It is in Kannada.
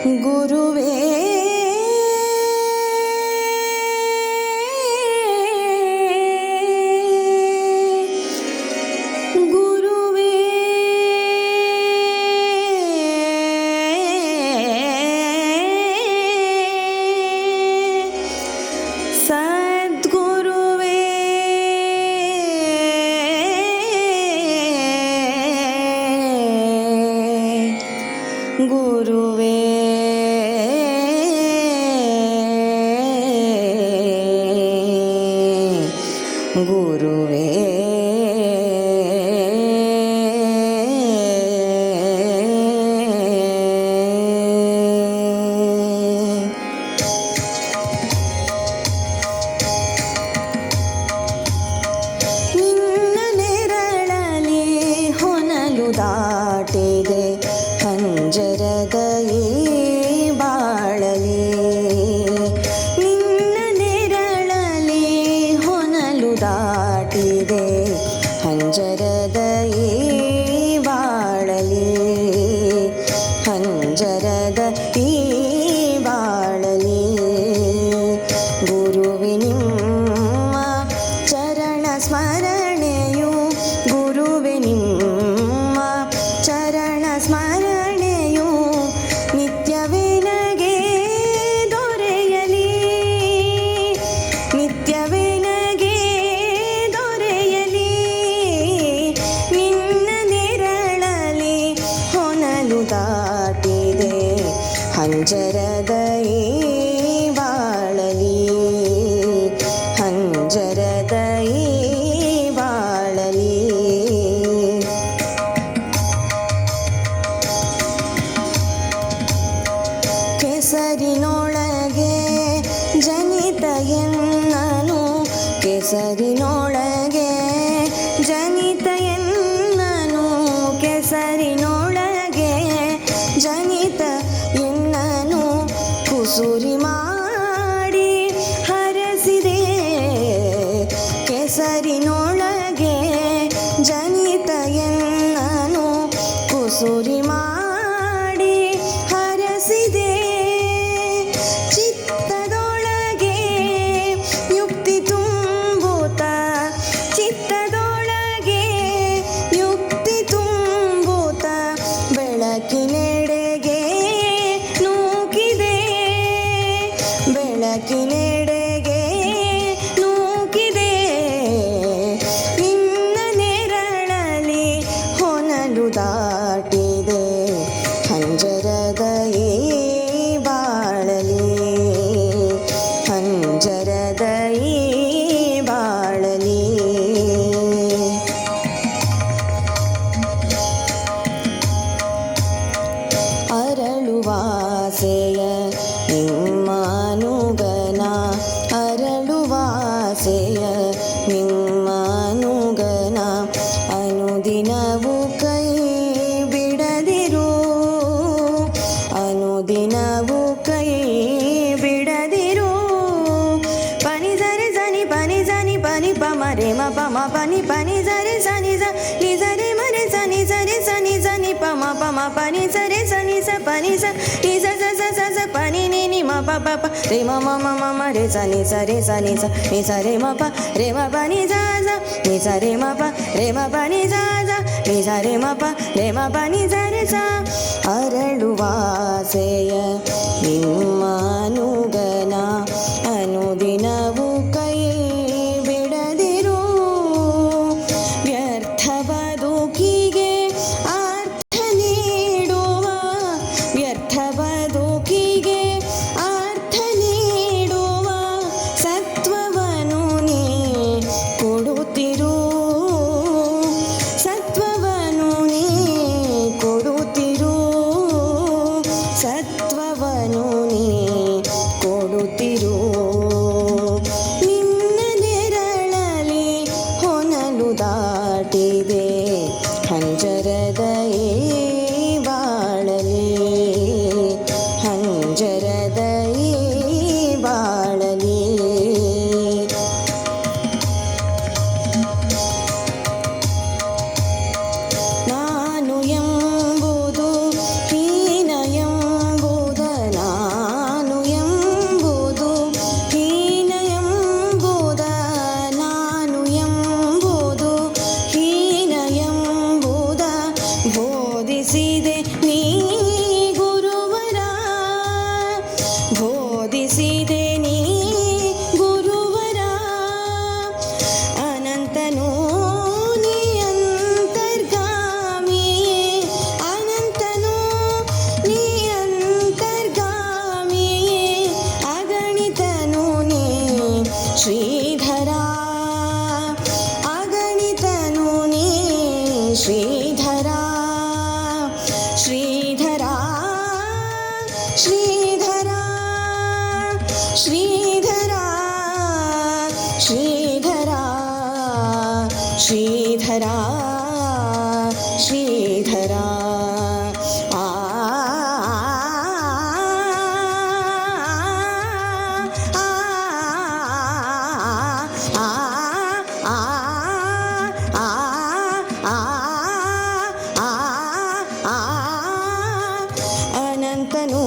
ಗುರುವೇ ಗುರುವೇ ಸದ್ಗುರುವೇ ಗುರುವೇ ಗುರುವೇ ನಿನ್ನ ನೆರಳಲಿ ಹೊನಲು ದಾಟಿದೆ ಹಂಜರದ ಈ ಬಾಳಲಿ ನಿನ್ನ ನೆರಳಲಿ ಹೊನಲು ದಾಟಿದೆ ಹಂಜರದ ಈ ಬಾಳಲಿ ಹಂಜರದ ಈ ಬಾಳಲಿ ಗುರುವಿನಿಮ್ಮ ಚರಣ ಸ್ಮರಣೆಯು ಗುರುವೆ ನಿಮ್ಮ ಚರಣ ಸ್ಮರಣೆಯು ನಿತ್ಯವೇ ನಗೆ ದೊರೆಯಲಿ ನಿತ್ಯವೇ ನಗೆ ದೊರೆಯಲಿ ನಿನ್ನ ನೆರಳಲಿ ಹೊನಲು ದಾಟಿದೆ ಹಂಜರದ ಈ ಬಾಳಲಿ ಹಂಜರದ ಈ ಬಾಳಲಿ ಕೆಸರಿನೊಳಗೆ ಜನಿತ ಎನ್ನನು ಕೆಸರಿನೊಳಗೆ ಜನಿತ ಎನ್ನನು ಕೆಸರಿನೊಳಗೆ ಜನಿತ ಎನ್ನನು ಕುಸುರಿ ಮಾಡಿ ಹರಸಿದೆ ಕೆಸರಿನೊಳಗೆ ಜನಿತ ಎನ್ನನು ಕುಸುರಿ ಮಾಡಿ ಹರಸಿದೆ ಚಿತ್ತದೊಳಗೆ ಯುಕ್ತಿ ತುಂಬುತ್ತ ಚಿತ್ತದೊಳಗೆ ಯುಕ್ತಿ ತುಂಬುತ್ತ ಬೆಳಕಿನೆಡೆಗೆ ನೂಕಿದೆ ಬೆಳಕಿನೆಡೆಗೆ ನೂಕಿದೆ ನಿನ್ನ ನೆರಳಲಿ ಹೊನಲು ದಾಟಿದೆ ಹಂಜರದ ಈ ಬಾಳಲಿ ಹಂಜರದ ಈ ಬಾಳಲಿ ಅರಳುವಾಸೆಯ ನಿಮ್ಮನುಗನ ಅರಳುವಾಸೆಯ ನಿಮ್ಮನುಗನ ಅನುದಿನವೂ ಕೈ ಬಿಡದಿರು ಅನುದಿನವೂ ಕೈ ಬಿಡದಿರು ಪನಿ ಸರಿ ಸನಿ ಪನಿ ಸನಿ ಪನಿ ಪಮ ರೇ ಮ ಪಮ ಪನಿ ಪನಿ ಸರಿ ಸನಿ ಸ ನಿ ಸರಿ ಮರೆ ಸನಿ ಸರಿ ಸನಿ ಸನಿ ಪಮ ಪಮ ಪನಿ ಸರಿ ಸನಿ ಸ ಪನಿ ಸ ನಿ ಸ ಸ ಸ ಸ ಸ ಪನಿ ನಿ ನಿ ಮ ಪ ಪ ಪ ರೇ ಮ ಮ ಮ ಮ ಮ ರೇ ಸ ನಿ ಸ ರೇ ಸ ನಿ ಸ ನಿ ಸ ರೇ ಮ ಪ ರೇ ಮ ಪ ನಿ ಸ ಸ ನಿ ಸ ರೇ ಮ ಪ ರೇ ಮ ಪ ನಿ ಸ ಸ ನಿ ಸ ರೇ ಮ ಪ ರೇ ಮ ಪ ನಿ ಸ ರೇ ಸ ಅರಳುವಾಸೆಯ ನಿಮ್ಮನುಗನ ಅನುದಿನವೂ ಕೈ ಬಿಡದಿರು ವ್ಯರ್ಥ ಬದುಕಿಗೆ ಅರ್ಥ ನೀಡುವ ವ್ಯರ್ಥ ಬದುಕಿಗೆ ಅರ್ಥ ನೀಡುವ ಸತ್ವವನ್ನು ನೀ ಕೊಡುತ್ತಿರು ಸತ್ವವನ್ನು ನೀ ಕೊಡುತ್ತಿರು ಸತ್ವವನ್ನು ನೀ ಶ್ರೀಧರ ಶ್ರೀಧರ ಶ್ರೀಧರ ಶ್ರೀಧರ ಶ್ರೀಧರ ಆ ಅನಂತನೂ